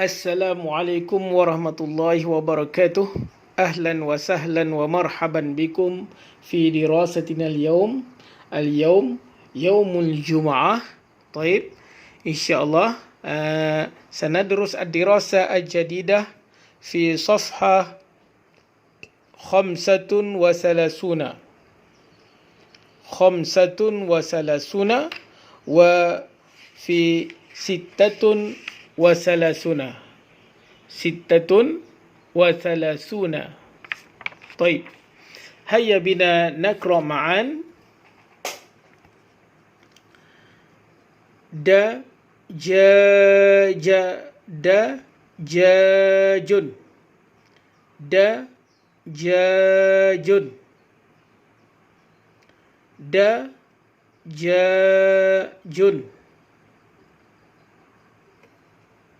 Assalamualaikum warahmatullahi wabarakatuh. Ahlan wa sahlan wa marhaban bikum fi dirasatina al-yawm. Al-yawm yaumul jum'ah. طيب إن شاء الله سندرس الدراسة الجديدة في صفحة 35 وفي 36. طيب هيا بنا نقرأ معا. دجاج دجاج.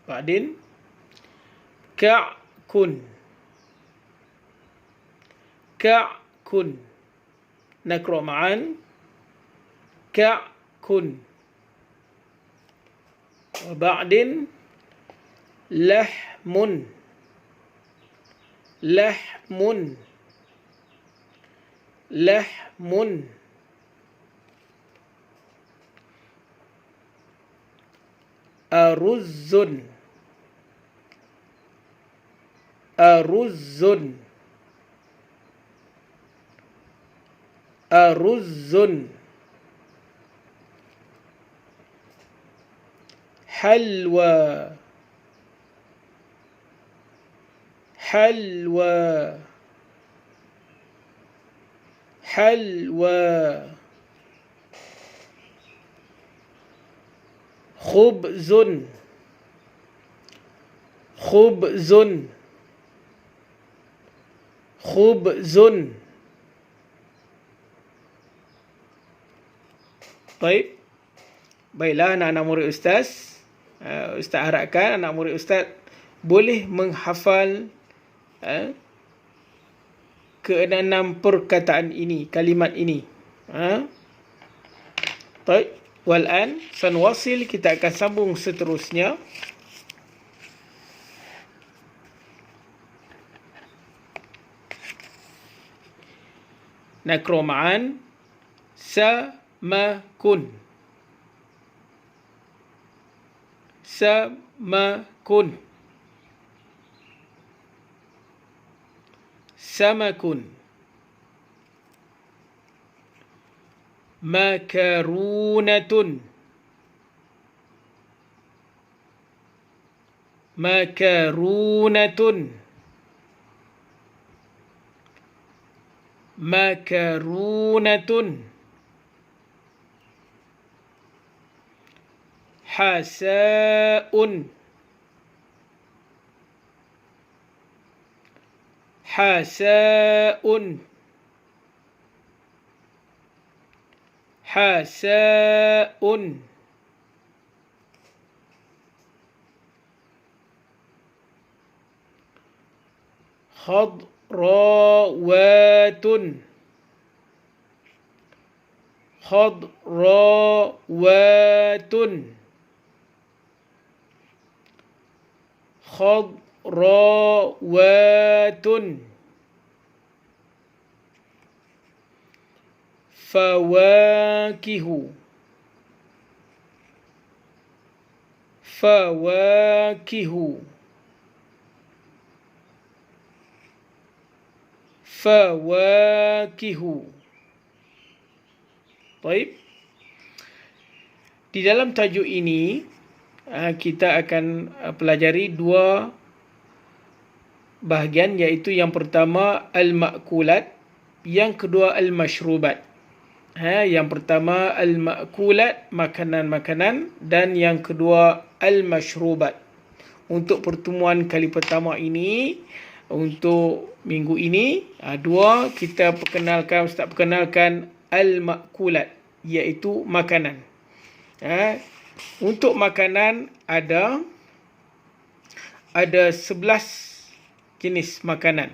بعدين كعك نقرأ معا. كعك. وبعدين لحم أرز حلوى خبز Baik. Baiklah anak-anak murid Ustaz. Ustaz harapkan anak murid Ustaz boleh menghafal ke-6 perkataan ini, kalimat ini. Baik. Wal'an sanwasil, kita akan sambung seterusnya. Naqra ma'an. Samakun. Samakun. Makarunatun. Hasaun. خضروات. فواكه. Baik. Di dalam tajuk ini kita akan pelajari 2 bahagian, iaitu yang pertama al-ma'kulat, yang kedua al-mashrubat. Yang pertama al-ma'kulat, makanan-makanan, dan yang kedua al-mashrubat. Untuk pertemuan kali pertama ini, untuk minggu ini, Ustaz perkenalkan al-ma'kulat, iaitu makanan. Untuk makanan ada 11 jenis makanan.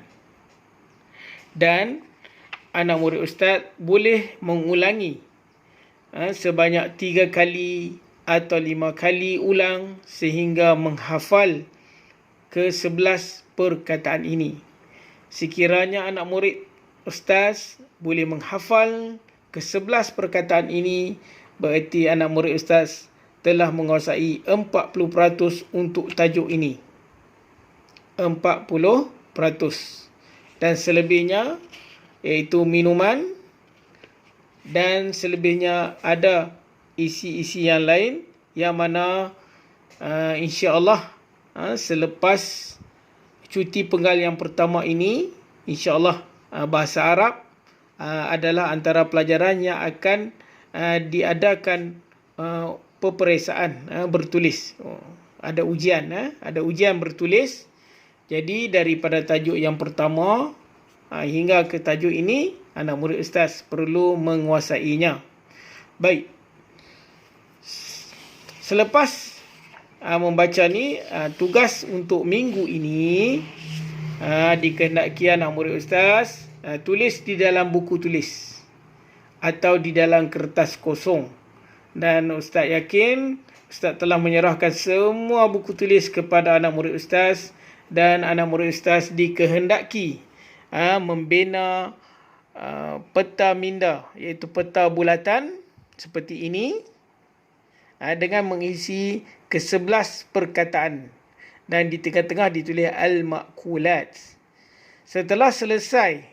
Dan anak murid Ustaz boleh mengulangi sebanyak 3 kali atau 5 kali ulang sehingga menghafal ke-11 perkataan ini. Sekiranya anak murid ustaz boleh menghafal ke-11 perkataan ini, bererti anak murid ustaz telah menguasai 40% untuk tajuk ini. 40%. Dan selebihnya iaitu minuman, dan selebihnya ada isi-isi yang lain yang mana insya-Allah selepas cuti penggal yang pertama ini, insya-Allah bahasa Arab adalah antara pelajaran yang akan diadakan peperiksaan bertulis. Ada ujian bertulis. Jadi daripada tajuk yang pertama hingga ke tajuk ini, anak murid ustaz perlu menguasainya. Baik. Selepas membaca ni, tugas untuk minggu ini dikehendaki anak murid ustaz tulis di dalam buku tulis atau di dalam kertas kosong. Dan ustaz yakin ustaz telah menyerahkan semua buku tulis kepada anak murid ustaz, dan anak murid ustaz dikehendaki membina peta minda, iaitu peta bulatan seperti ini, dengan mengisi ke-11 perkataan, dan di tengah-tengah ditulis al-maqulat. Setelah selesai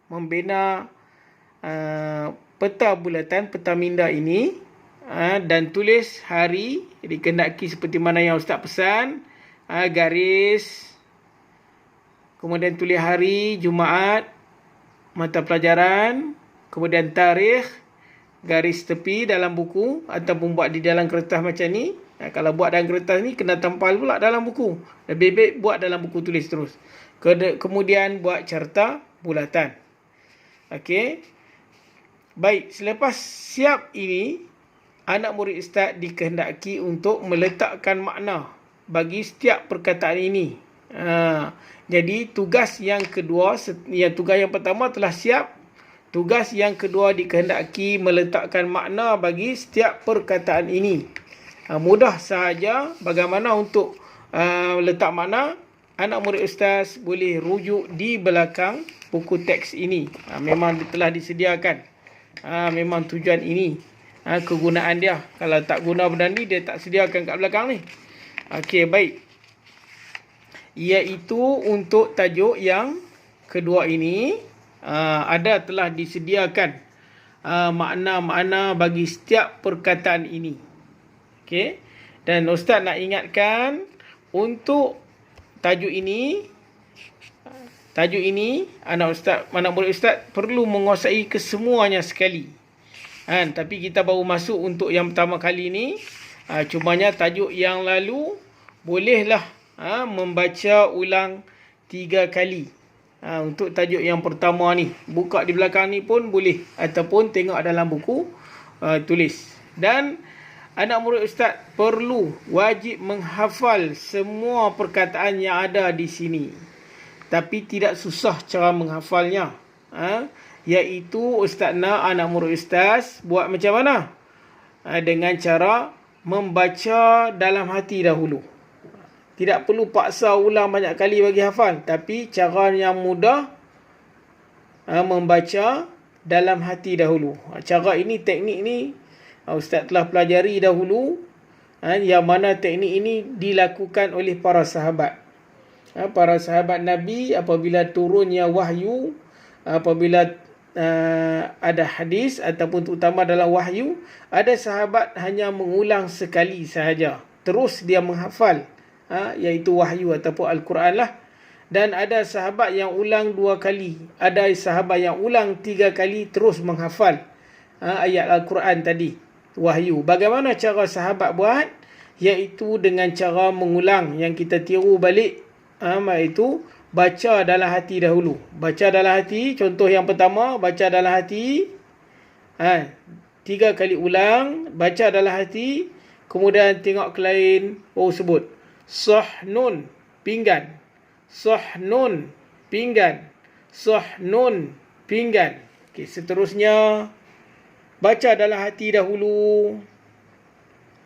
membina peta bulatan, peta minda ini, dan tulis hari, dikehendaki seperti mana yang ustaz pesan, garis, kemudian tulis hari Jumaat, mata pelajaran, kemudian tarikh, garis tepi dalam buku ataupun buat di dalam kertas macam ni. Kalau buat dalam kertas ni kena tempal pula dalam buku. Lebih baik buat dalam buku tulis terus. Kemudian buat carta bulatan. Okey. Baik, selepas siap ini, anak murid ustaz dikehendaki untuk meletakkan makna bagi setiap perkataan ini. Jadi tugas yang kedua, tugas yang pertama telah siap. Tugas yang kedua dikehendaki meletakkan makna bagi setiap perkataan ini. Mudah sahaja bagaimana untuk letak makna. Anak murid ustaz boleh rujuk di belakang buku teks ini. Memang telah disediakan. Memang tujuan ini, kegunaan dia. Kalau tak guna benda ni, dia tak sediakan kat belakang ni. Okey, baik. Iaitu untuk tajuk yang kedua ini, telah disediakan makna-makna bagi setiap perkataan ini. Okey. Dan ustaz nak ingatkan untuk tajuk ini anak murid ustaz perlu menguasai kesemuanya sekali. Tapi kita baru masuk untuk yang pertama kali ni. Cumanya tajuk yang lalu bolehlah membaca ulang 3 kali. Untuk tajuk yang pertama ni, buka di belakang ni pun boleh, ataupun tengok dalam buku tulis. Dan anak murid ustaz perlu wajib menghafal semua perkataan yang ada di sini. Tapi tidak susah cara menghafalnya. Iaitu ustaz nak anak murid ustaz buat macam mana? Dengan cara membaca dalam hati dahulu. Tidak perlu paksa ulang banyak kali bagi hafal, tapi cara yang mudah, membaca dalam hati dahulu. Cara ini, teknik ni ustaz telah pelajari dahulu, yang mana teknik ini dilakukan oleh para sahabat. Para sahabat Nabi apabila turunnya wahyu, apabila ada hadis ataupun terutama dalam wahyu, ada sahabat hanya mengulang sekali sahaja, terus dia menghafal, iaitu wahyu ataupun Al-Quran lah. Dan ada sahabat yang ulang 2 kali, ada sahabat yang ulang 3 kali terus menghafal ayat Al-Quran tadi, wahyu. Bagaimana cara sahabat buat? Iaitu dengan cara mengulang, yang kita tiru balik, iaitu baca dalam hati dahulu. Baca dalam hati, contoh yang pertama, baca dalam hati, 3 kali ulang, baca dalam hati, kemudian tengok ke lain, sebut sahnun, pinggan, sahnun, pinggan, sahnun, pinggan. Okey, seterusnya baca dalam hati dahulu,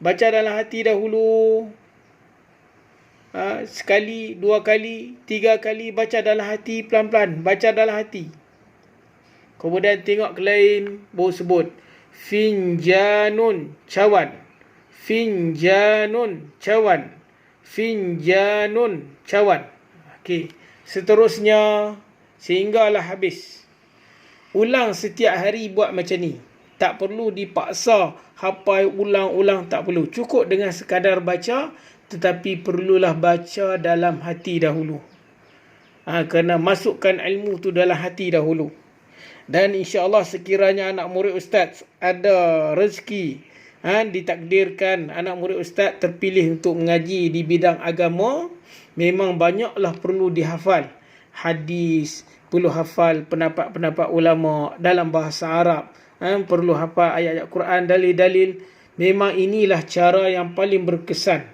baca dalam hati dahulu, sekali, 2 kali, 3 kali, baca dalam hati pelan-pelan. Baca dalam hati. Kemudian tengok ke lain, baru sebut. Finjanun, cawan. Finjanun, cawan. Finjanun, cawan. Okey. Seterusnya, sehinggalah habis. Ulang setiap hari buat macam ni. Tak perlu dipaksa hafal ulang-ulang, tak perlu. Cukup dengan sekadar baca, tetapi perlulah baca dalam hati dahulu. Kena masukkan ilmu tu dalam hati dahulu. Dan insya-Allah sekiranya anak murid ustaz ada rezeki, ditakdirkan anak murid ustaz terpilih untuk mengaji di bidang agama, memang banyaklah perlu dihafal hadis, perlu hafal pendapat-pendapat ulama dalam bahasa Arab, perlu hafal ayat-ayat Quran, dalil-dalil. Memang inilah cara yang paling berkesan.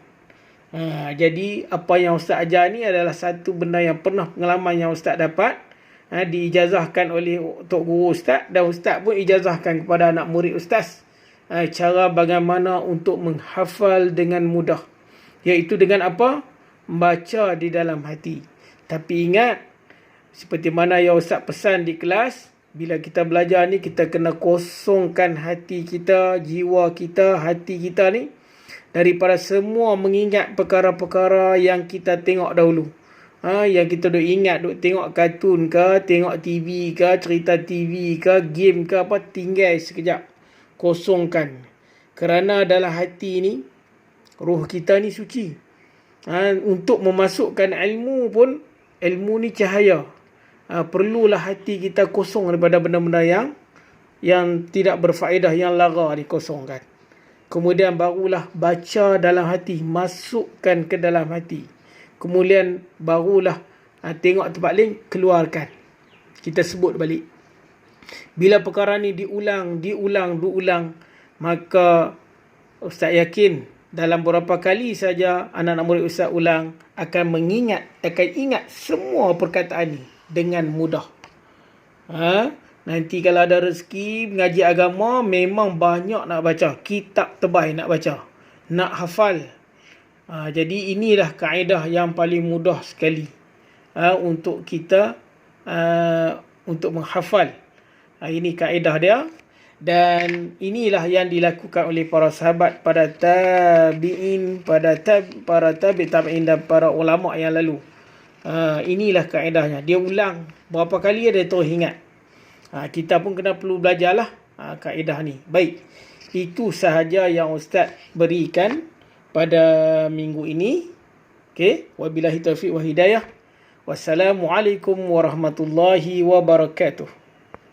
Jadi apa yang ustaz ajar ni adalah satu benda yang pernah pengalaman yang ustaz dapat, diijazahkan oleh tok guru ustaz, dan ustaz pun ijazahkan kepada anak murid ustaz cara bagaimana untuk menghafal dengan mudah, iaitu dengan apa? Baca di dalam hati. Tapi ingat, seperti mana yang ustaz pesan di kelas, bila kita belajar ni kita kena kosongkan hati kita, jiwa kita, hati kita ni daripada semua mengingat perkara-perkara yang kita tengok dahulu. Yang kita duk ingat, duk tengok kartun ke, tengok TV ke, cerita TV ke, game ke apa, tinggal sekejap. Kosongkan. Kerana dalam hati ni, roh kita ni suci. Untuk memasukkan ilmu pun, ilmu ni cahaya. Perlulah hati kita kosong daripada benda-benda yang tidak berfaedah, yang lara dikosongkan. Kemudian barulah baca dalam hati, masukkan ke dalam hati. Kemudian barulah tengok tempat lain, keluarkan. Kita sebut balik. Bila perkara ni diulang, maka ustaz yakin dalam beberapa kali saja anak-anak murid ustaz ulang, akan ingat semua perkataan ni dengan mudah. Nanti kalau ada rezeki mengaji agama, memang banyak nak baca. Kitab tebal nak baca. Nak hafal. Jadi inilah kaedah yang paling mudah sekali untuk kita untuk menghafal. Ini kaedah dia, dan inilah yang dilakukan oleh para sahabat, pada tabi'in, para tabi'in dan para ulama yang lalu. Inilah kaedahnya. Dia ulang berapa kali dia terus ingat. Kita pun kena perlu belajarlah kaedah ni. Baik, itu sahaja yang ustaz berikan pada minggu ini. Okey, wabillahi taufiq wa hidayah. Wassalamualaikum warahmatullahi wabarakatuh.